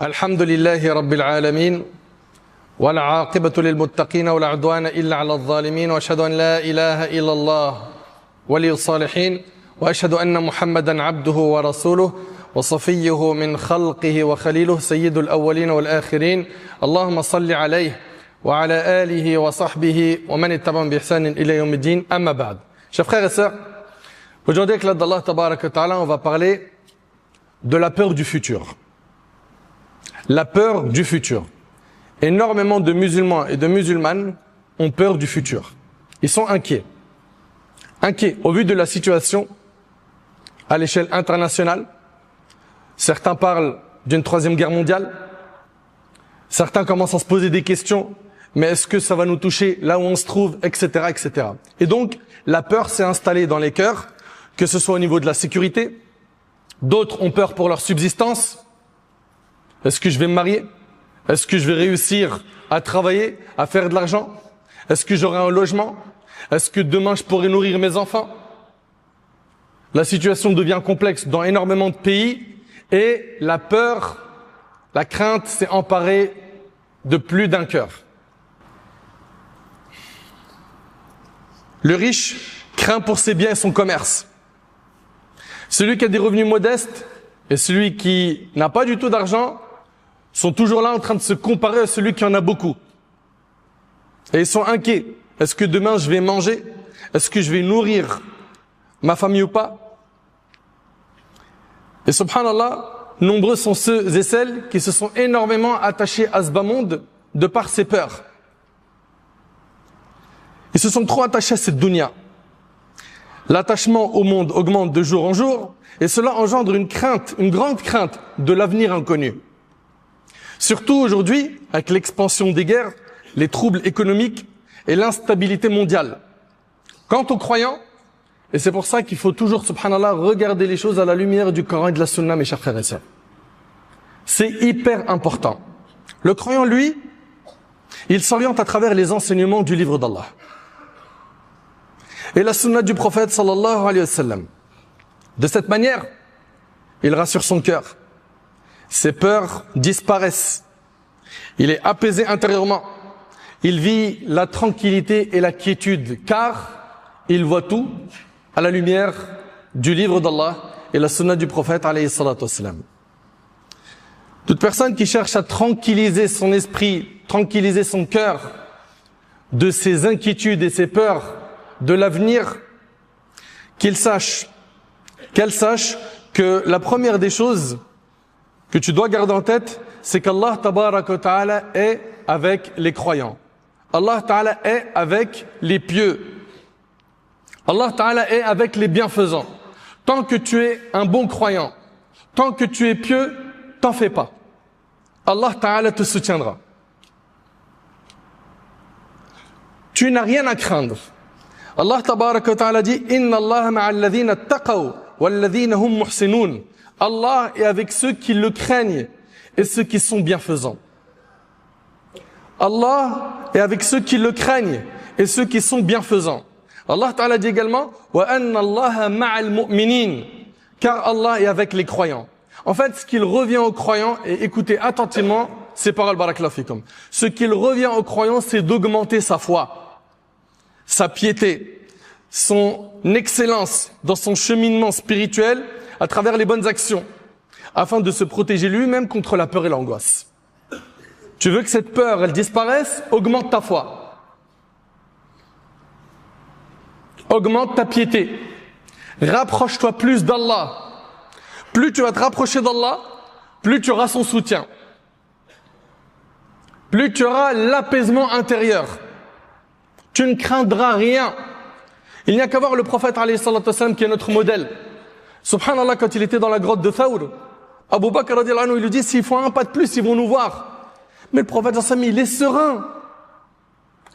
الحمد لله رب العالمين والعاقبة للمتقين ولا عدوان إلا على الظالمين وأشهد أن لا إله إلا الله ولي الصالحين وأشهد أن محمدا عبده ورسوله وصفيه من خلقه وخليله سيد الأولين والآخرين اللهم صل عليه وعلى آله وصحبه ومن اتبعهم بإحسان إلى يوم الدين أما بعد. Chers frères et sœurs, aujourd'hui avec l'aide d'Allah Tabaraka wa Ta'ala, on va parler de la peur du futur. La peur du futur. Énormément de musulmans et de musulmanes ont peur du futur. Ils sont inquiets. Inquiets au vu de la situation à l'échelle internationale. Certains parlent d'une troisième guerre mondiale. Certains commencent à se poser des questions. Mais est-ce que ça va nous toucher là où on se trouve, etc., etc. Et donc, la peur s'est installée dans les cœurs, que ce soit au niveau de la sécurité. D'autres ont peur pour leur subsistance. Est-ce que je vais me marier? Est-ce que je vais réussir à travailler, à faire de l'argent? Est-ce que j'aurai un logement? Est-ce que demain je pourrai nourrir mes enfants? La situation devient complexe dans énormément de pays et la peur, la crainte s'est emparée de plus d'un cœur. Le riche craint pour ses biens et son commerce. Celui qui a des revenus modestes et celui qui n'a pas du tout d'argent sont toujours là en train de se comparer à celui qui en a beaucoup. Et ils sont inquiets. Est-ce que demain je vais manger? Est-ce que je vais nourrir ma famille ou pas? Et subhanallah, nombreux sont ceux et celles qui se sont énormément attachés à ce bas monde de par ces peurs. Ils se sont trop attachés à cette dunya. L'attachement au monde augmente de jour en jour et cela engendre une crainte, une grande crainte de l'avenir inconnu. Surtout aujourd'hui, avec l'expansion des guerres, les troubles économiques et l'instabilité mondiale. Quant aux croyants, et c'est pour ça qu'il faut toujours, subhanallah, regarder les choses à la lumière du Coran et de la Sunna, mes chers frères et sœurs. C'est hyper important. Le croyant, lui, il s'oriente à travers les enseignements du livre d'Allah. Et la Sunna du prophète, sallallahu alayhi wa sallam. De cette manière, il rassure son cœur. Ses peurs disparaissent. Il est apaisé intérieurement. Il vit la tranquillité et la quiétude, car il voit tout à la lumière du livre d'Allah et la sunna du prophète alayhi salatu wassalam. Toute personne qui cherche à tranquilliser son esprit, tranquilliser son cœur de ses inquiétudes et ses peurs de l'avenir, qu'elle sache que la première des choses que tu dois garder en tête, c'est qu'Allah Tabaraka wa Ta'ala est avec les croyants. Allah Ta'ala est avec les pieux. Allah Ta'ala est avec les bienfaisants. Tant que tu es un bon croyant, tant que tu es pieux, t'en fais pas. Allah Ta'ala te soutiendra. Tu n'as rien à craindre. Allah Tabaraka wa Ta'ala dit « Inna Allah ma'al ladhina taqaw wal ladhina hum muhsinoun » Allah est avec ceux qui le craignent et ceux qui sont bienfaisants. Allah est avec ceux qui le craignent et ceux qui sont bienfaisants. Allah Ta'ala dit également wa anna Allaha ma'al mu'minin, car Allah est avec les croyants. En fait, ce qu'il revient aux croyants, et écoutez attentivement ces paroles barakallahu fikum. Ce qu'il revient aux croyants, c'est d'augmenter sa foi, sa piété, son excellence dans son cheminement spirituel à travers les bonnes actions, afin de se protéger lui-même contre la peur et l'angoisse. Tu veux que cette peur, elle disparaisse? Augmente ta foi. Augmente ta piété. Rapproche-toi plus d'Allah. Plus tu vas te rapprocher d'Allah, plus tu auras son soutien. Plus tu auras l'apaisement intérieur. Tu ne craindras rien. Il n'y a qu'à voir le prophète alayhi salatu wassalam qui est notre modèle. Subhanallah, quand il était dans la grotte de Thawr, Abu Bakr radiallahu anhu, il lui dit, s'ils font un pas de plus, ils vont nous voir. Mais le prophète sallallahu alayhi wa sallam, il est serein.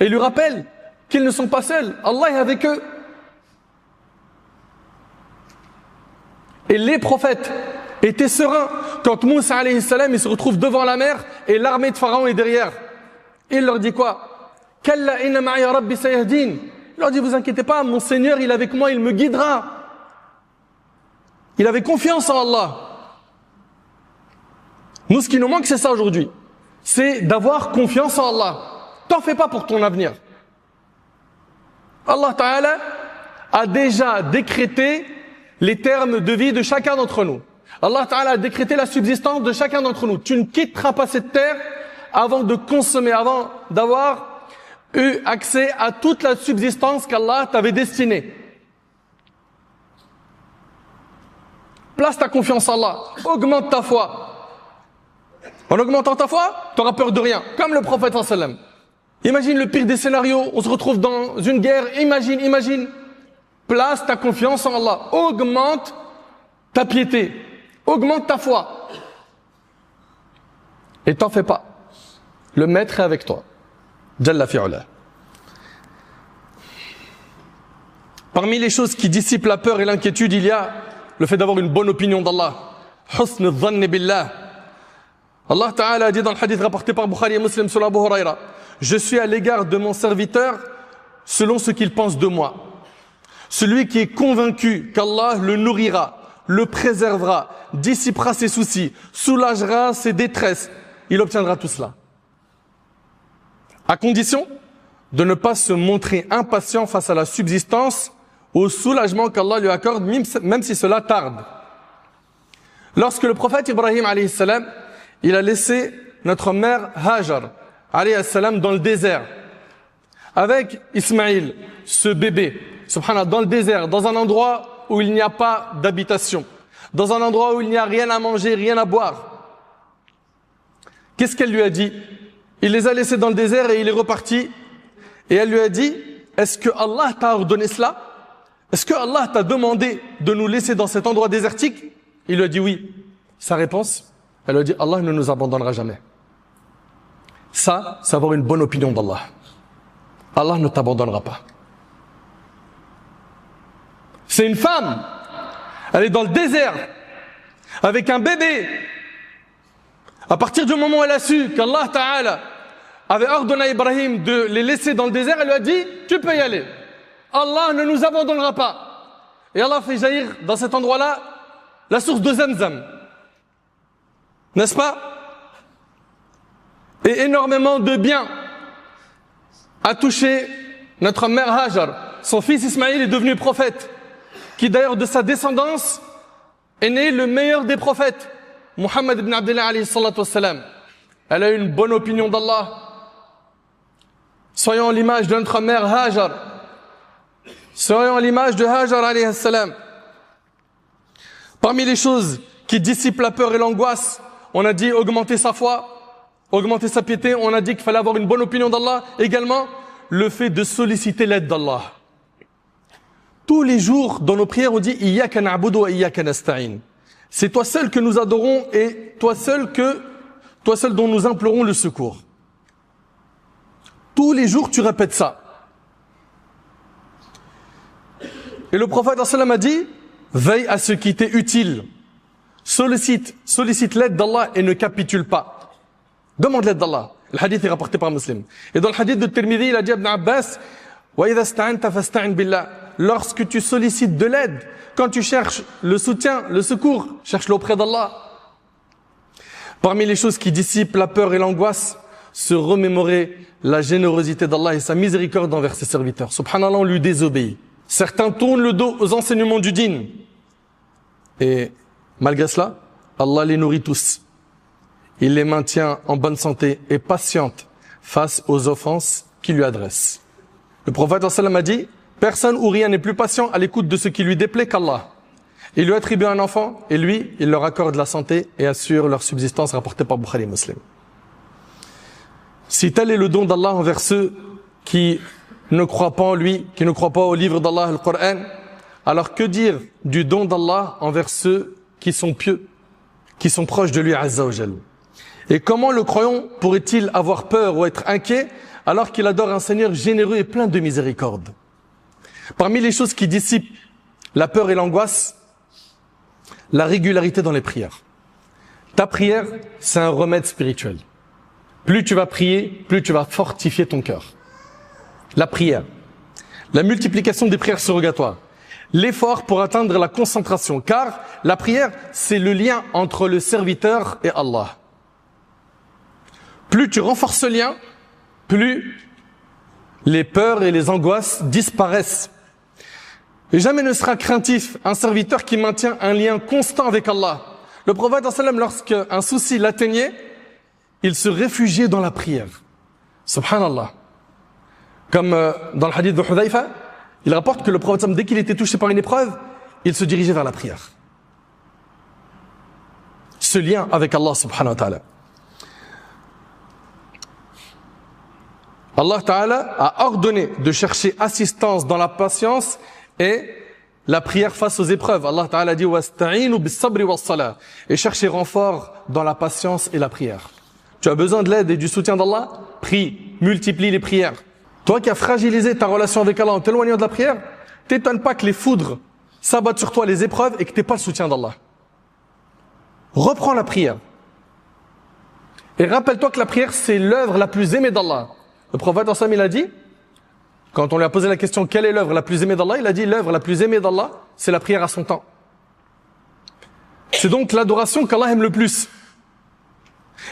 Et il lui rappelle qu'ils ne sont pas seuls. Allah est avec eux. Et les prophètes étaient sereins. Quand Moussa alayhi salam, il se retrouve devant la mer et l'armée de Pharaon est derrière. Et il leur dit quoi? Kalla inna ma'iya rabbi sayahdin. Il leur dit, vous inquiétez pas, mon Seigneur, il est avec moi, il me guidera. Il avait confiance en Allah. Nous, ce qui nous manque, c'est ça aujourd'hui. C'est d'avoir confiance en Allah. T'en fais pas pour ton avenir. Allah Ta'ala a déjà décrété les termes de vie de chacun d'entre nous. Allah Ta'ala a décrété la subsistance de chacun d'entre nous. Tu ne quitteras pas cette terre avant de consommer, avant d'avoir eu accès à toute la subsistance qu'Allah t'avait destinée. Place ta confiance en Allah. Augmente ta foi. En augmentant ta foi, tu n'auras peur de rien. Comme le prophète sallallahu alayhi wa sallam. Imagine le pire des scénarios. On se retrouve dans une guerre. Imagine. Place ta confiance en Allah. Augmente ta piété. Augmente ta foi. Et t'en fais pas. Le maître est avec toi. Jalla fi'ula. Parmi les choses qui dissipent la peur et l'inquiétude, il y a le fait d'avoir une bonne opinion d'Allah. Husn al-dhann billah. Allah Ta'ala a dit dans le hadith rapporté par Bukhari et Muslim sur Abu Huraira, je suis à l'égard de mon serviteur selon ce qu'il pense de moi. Celui qui est convaincu qu'Allah le nourrira, le préservera, dissipera ses soucis, soulagera ses détresses, il obtiendra tout cela. À condition de ne pas se montrer impatient face à la subsistance, au soulagement qu'Allah lui accorde, même si cela tarde. Lorsque le prophète Ibrahim alayhi salam, il a laissé notre mère Hajar alayhi salam dans le désert, avec Ismaïl, ce bébé, subhanallah, dans le désert, dans un endroit où il n'y a pas d'habitation, dans un endroit où il n'y a rien à manger, rien à boire. Qu'est-ce qu'elle lui a dit? Il les a laissés dans le désert et il est reparti. Et elle lui a dit, est-ce que Allah t'a ordonné cela? Est-ce que Allah t'a demandé de nous laisser dans cet endroit désertique? Il lui a dit oui. Sa réponse, elle lui a dit, Allah ne nous abandonnera jamais. Ça, c'est avoir une bonne opinion d'Allah. Allah ne t'abandonnera pas. C'est une femme. Elle est dans le désert avec un bébé. À partir du moment où elle a su qu'Allah Ta'ala avait ordonné à Ibrahim de les laisser dans le désert, elle lui a dit, tu peux y aller. Allah ne nous abandonnera pas. Et Allah fait jaillir dans cet endroit-là la source de Zamzam. N'est-ce pas? Et énormément de biens a touché notre mère Hajar. Son fils Ismaïl est devenu prophète, qui d'ailleurs de sa descendance est né le meilleur des prophètes, Muhammad ibn Abdullah alayhi salatu wassalam. Elle a eu une bonne opinion d'Allah. Soyons l'image de notre mère Hajar. Soyons l'image de Hajar alayhi salam. Parmi les choses qui dissipent la peur et l'angoisse, on a dit augmenter sa foi, augmenter sa piété, on a dit qu'il fallait avoir une bonne opinion d'Allah. Également, le fait de solliciter l'aide d'Allah. Tous les jours, dans nos prières, on dit « Iyyaka na'budu wa iyyaka nasta'in ». C'est toi seul que nous adorons et toi seul dont nous implorons le secours. Tous les jours, tu répètes ça. Et le prophète sallam a dit, veille à ce qui t'est utile. Sollicite l'aide d'Allah et ne capitule pas. Demande l'aide d'Allah. Le hadith est rapporté par Muslim. Et dans le hadith de Tirmidhi, il a dit à Ibn Abbas, wa idha sta'anta fasta'in billah. Lorsque tu sollicites de l'aide, quand tu cherches le soutien, le secours, cherche-le auprès d'Allah. Parmi les choses qui dissipent la peur et l'angoisse, se remémorer la générosité d'Allah et sa miséricorde envers ses serviteurs. Subhanallah, on lui désobéit. Certains tournent le dos aux enseignements du dîn. Et malgré cela, Allah les nourrit tous. Il les maintient en bonne santé et patiente face aux offenses qu'il lui adresse. Le prophète sallam a dit, personne ou rien n'est plus patient à l'écoute de ce qui lui déplaît qu'Allah. Il lui attribue un enfant et lui, il leur accorde la santé et assure leur subsistance, rapportée par Bukhari et Muslim. Si tel est le don d'Allah envers ceux qui ne croient pas en lui, qui ne croient pas au livre d'Allah, le Coran, alors que dire du don d'Allah envers ceux qui sont pieux, qui sont proches de lui, Azza wa Jal? Et comment le croyant pourrait-il avoir peur ou être inquiet alors qu'il adore un Seigneur généreux et plein de miséricorde? Parmi les choses qui dissipent la peur et l'angoisse, la régularité dans les prières. Ta prière, c'est un remède spirituel. Plus tu vas prier, plus tu vas fortifier ton cœur. La prière, la multiplication des prières surrogatoires, l'effort pour atteindre la concentration, car la prière, c'est le lien entre le serviteur et Allah. plus tu renforces ce lien, plus les peurs et les angoisses disparaissent. Et jamais ne sera craintif un serviteur qui maintient un lien constant avec Allah. Le prophète sallam, lorsqu'un souci l'atteignait, il se réfugiait dans la prière. Subhanallah. Comme dans le hadith de Hudhayfa, il rapporte que le prophète sallam, dès qu'il était touché par une épreuve, il se dirigeait vers la prière. Ce lien avec Allah subhanahu wa ta'ala. Allah ta'ala a ordonné de chercher assistance dans la patience et la prière face aux épreuves. Allah ta'ala dit wasta'inu bis-sabri was-salah, et chercher renfort dans la patience et la prière. Tu as besoin de l'aide et du soutien d'Allah? Prie, multiplie les prières. Toi qui as fragilisé ta relation avec Allah en t'éloignant de la prière, t'étonne pas que les foudres s'abattent sur toi, les épreuves, et que t'aies pas le soutien d'Allah. Reprends la prière. Et rappelle-toi que la prière, c'est l'œuvre la plus aimée d'Allah. Le prophète il a dit, quand on lui a posé la question quelle est l'œuvre la plus aimée d'Allah, il a dit l'œuvre la plus aimée d'Allah, c'est la prière à son temps. C'est donc l'adoration qu'Allah aime le plus.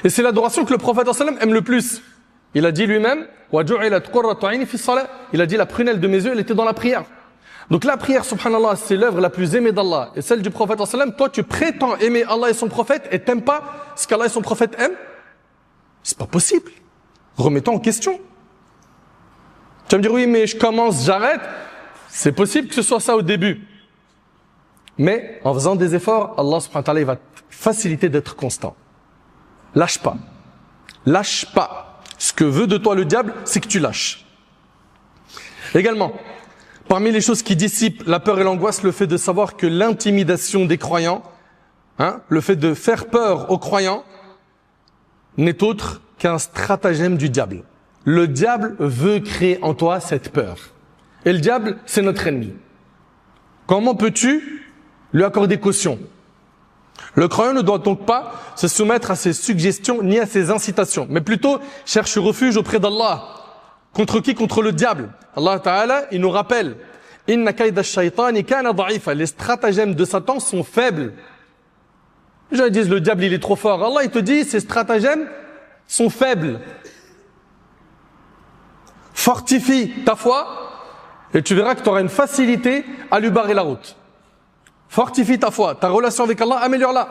Et c'est l'adoration que le prophète aime le plus. Il a dit lui-même, il a dit la prunelle de mes yeux, elle était dans la prière. Donc la prière, subhanallah, c'est l'œuvre la plus aimée d'Allah. Et celle du prophète toi tu prétends aimer Allah et son prophète et t'aimes pas ce qu'Allah et son prophète aiment? C'est pas possible. Remets-toi en question. Tu vas me dire, oui, mais je commence, j'arrête. C'est possible que ce soit ça au début. Mais en faisant des efforts, Allah subhanahu wa ta'ala, il va te faciliter d'être constant. Lâche pas. Lâche pas. Ce que veut de toi le diable, c'est que tu lâches. Également, parmi les choses qui dissipent la peur et l'angoisse, le fait de savoir que l'intimidation des croyants, le fait de faire peur aux croyants, n'est autre qu'un stratagème du diable. Le diable veut créer en toi cette peur. Et le diable, c'est notre ennemi. Comment peux-tu lui accorder caution? Le croyant ne doit donc pas se soumettre à ses suggestions ni à ses incitations, mais plutôt cherche refuge auprès d'Allah. Contre qui? Contre le diable. Allah Ta'ala, il nous rappelle, Inna kayda ash-shaytani kana da'ifa. Les stratagèmes de Satan sont faibles. Les gens disent le diable il est trop fort. Allah il te dit ces stratagèmes sont faibles. Fortifie ta foi et tu verras que tu auras une facilité à lui barrer la route. Fortifie ta foi, ta relation avec Allah, améliore-la.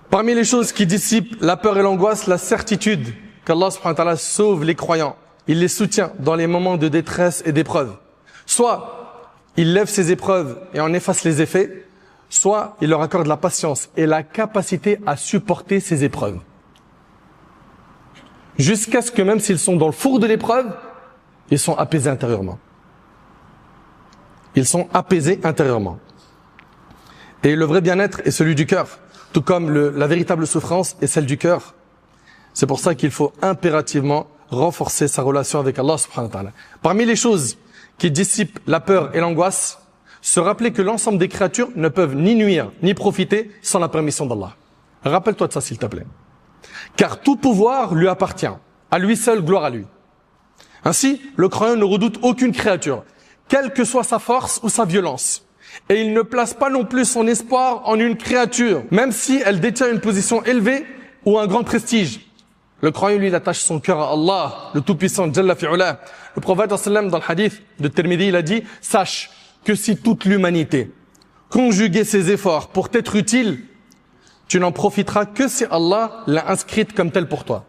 Parmi les choses qui dissipent la peur et l'angoisse, la certitude qu'Allah subhanahu wa ta'ala sauve les croyants. Il les soutient dans les moments de détresse et d'épreuve. Soit il lève ces épreuves et en efface les effets, soit il leur accorde la patience et la capacité à supporter ces épreuves. Jusqu'à ce que même s'ils sont dans le four de l'épreuve, ils sont apaisés intérieurement. Ils sont apaisés intérieurement. Et le vrai bien-être est celui du cœur, tout comme la véritable souffrance est celle du cœur. C'est pour ça qu'il faut impérativement renforcer sa relation avec Allah subhanahu wa ta'ala. Parmi les choses qui dissipent la peur et l'angoisse, se rappeler que l'ensemble des créatures ne peuvent ni nuire, ni profiter sans la permission d'Allah. Rappelle-toi de ça s'il te plaît. Car tout pouvoir lui appartient. À lui seul, gloire à lui. Ainsi, le croyant ne redoute aucune créature, quelle que soit sa force ou sa violence. Et il ne place pas non plus son espoir en une créature, même si elle détient une position élevée ou un grand prestige. Le croyant, lui, il attache son cœur à Allah, le Tout-Puissant, Jalla fi'ula. Le prophète, sallam, dans le hadith de Tirmidhi, il a dit, sache que si toute l'humanité conjuguait ses efforts pour t'être utile, tu n'en profiteras que si Allah l'a inscrite comme telle pour toi.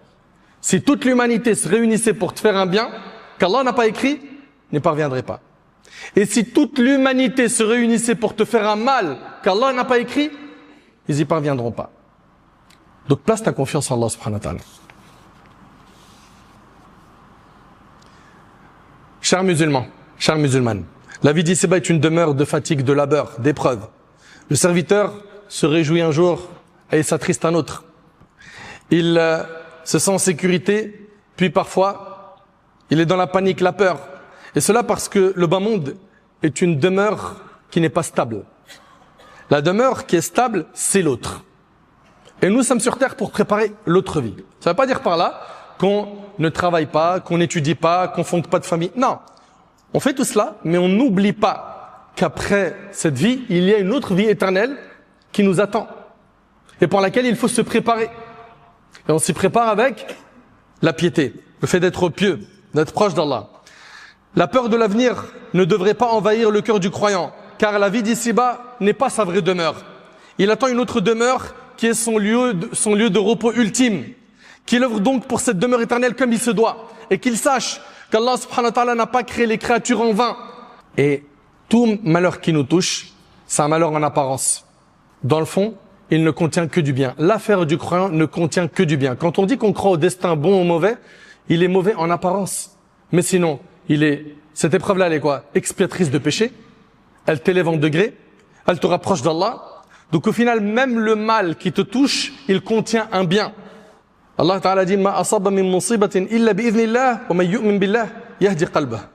Si toute l'humanité se réunissait pour te faire un bien, qu'Allah n'a pas écrit, n'y parviendrait pas. Et si toute l'humanité se réunissait pour te faire un mal, qu'Allah n'a pas écrit, ils y parviendront pas. Donc place ta confiance en Allah subhanahu wa ta'ala. Chers musulmans, chères musulmanes, la vie d'ici-bas est une demeure de fatigue, de labeur, d'épreuve. Le serviteur se réjouit un jour et il s'attriste un autre. Il se sent en sécurité, puis parfois, il est dans la panique, la peur. Et cela parce que le bas monde est une demeure qui n'est pas stable. La demeure qui est stable, c'est l'autre. Et nous sommes sur terre pour préparer l'autre vie. Ça ne veut pas dire par là qu'on ne travaille pas, qu'on n'étudie pas, qu'on fonde pas de famille. Non. On fait tout cela, mais on n'oublie pas qu'après cette vie, il y a une autre vie éternelle qui nous attend et pour laquelle il faut se préparer. Et on s'y prépare avec la piété, le fait d'être pieux, d'être proche d'Allah. La peur de l'avenir ne devrait pas envahir le cœur du croyant, car la vie d'ici-bas n'est pas sa vraie demeure. Il attend une autre demeure qui est son lieu de repos ultime, qu'il œuvre donc pour cette demeure éternelle comme il se doit, et qu'il sache qu'Allah subhanahu wa ta'ala n'a pas créé les créatures en vain. Et tout malheur qui nous touche, c'est un malheur en apparence. Dans le fond, il ne contient que du bien. L'affaire du croyant ne contient que du bien. Quand on dit qu'on croit au destin bon ou mauvais, il est mauvais en apparence. Mais sinon, cette épreuve-là, elle est quoi? Expiatrice de péché. Elle t'élève en degré. Elle te rapproche d'Allah. Donc au final, même le mal qui te touche, il contient un bien. Allah Ta'ala dit, Ma asaba min musibatin illa bi'idhnillah, wa man yu'min billah, yahdi qalbah.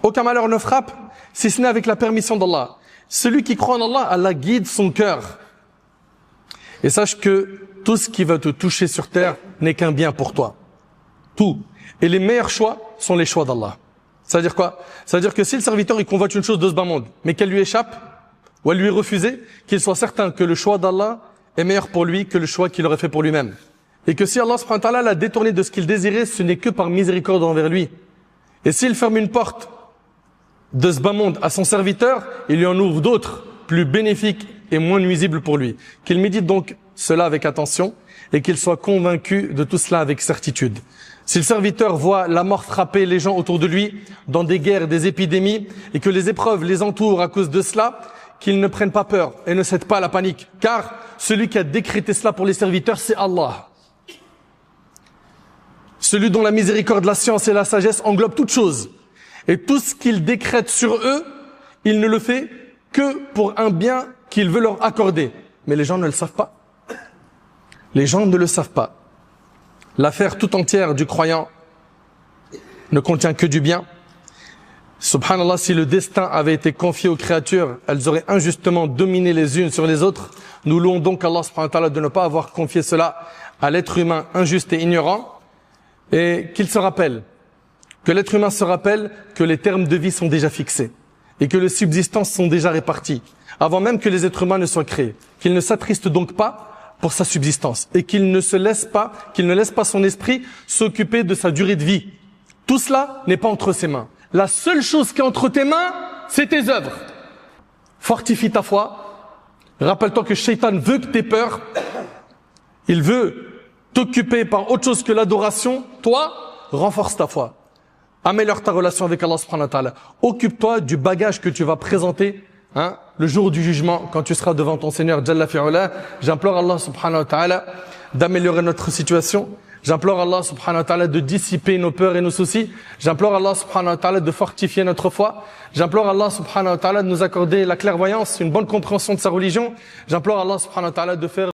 Aucun malheur ne frappe, si ce n'est avec la permission d'Allah. Celui qui croit en Allah, Allah guide son cœur. Et sache que tout ce qui va te toucher sur terre n'est qu'un bien pour toi. Tout. Et les meilleurs choix sont les choix d'Allah. Ça veut dire quoi? Ça veut dire que si le serviteur il convoite une chose de ce bas monde, mais qu'elle lui échappe, ou elle lui est refusée, qu'il soit certain que le choix d'Allah est meilleur pour lui que le choix qu'il aurait fait pour lui-même. Et que si Allah subhanahu wa ta'ala l'a détourné de ce qu'il désirait, ce n'est que par miséricorde envers lui. Et s'il ferme une porte de ce bas monde à son serviteur, il lui en ouvre d'autres, plus bénéfiques et moins nuisibles pour lui. Qu'il médite donc cela avec attention et qu'il soit convaincu de tout cela avec certitude. Si le serviteur voit la mort frapper les gens autour de lui dans des guerres, des épidémies et que les épreuves les entourent à cause de cela, qu'il ne prenne pas peur et ne cède pas à la panique. Car celui qui a décrété cela pour les serviteurs, c'est Allah. Celui dont la miséricorde, la science et la sagesse englobent toutes choses. Et tout ce qu'il décrète sur eux, il ne le fait que pour un bien qu'il veut leur accorder. Mais les gens ne le savent pas. Les gens ne le savent pas. L'affaire tout entière du croyant ne contient que du bien. Subhanallah, si le destin avait été confié aux créatures, elles auraient injustement dominé les unes sur les autres. Nous louons donc Allah subhanahu wa ta'ala de ne pas avoir confié cela à l'être humain injuste et ignorant. Et qu'il se rappelle, que l'être humain se rappelle que les termes de vie sont déjà fixés et que les subsistances sont déjà réparties avant même que les êtres humains ne soient créés. Qu'il ne s'attriste donc pas pour sa subsistance et qu'il ne laisse pas son esprit s'occuper de sa durée de vie. Tout cela n'est pas entre ses mains. La seule chose qui est entre tes mains, c'est tes œuvres. Fortifie ta foi. Rappelle-toi que Shaitan veut que tu aies peur. Il veut t'occuper par autre chose que l'adoration. Toi, renforce ta foi. Améliore ta relation avec Allah subhanahu wa ta'ala. Occupe-toi du bagage que tu vas présenter le jour du jugement, quand tu seras devant ton Seigneur Jalla fi'ula. J'implore Allah subhanahu wa ta'ala d'améliorer notre situation. J'implore Allah subhanahu wa ta'ala de dissiper nos peurs et nos soucis. J'implore Allah subhanahu wa ta'ala de fortifier notre foi. J'implore Allah subhanahu wa ta'ala de nous accorder la clairvoyance, une bonne compréhension de sa religion. J'implore Allah subhanahu wa ta'ala de faire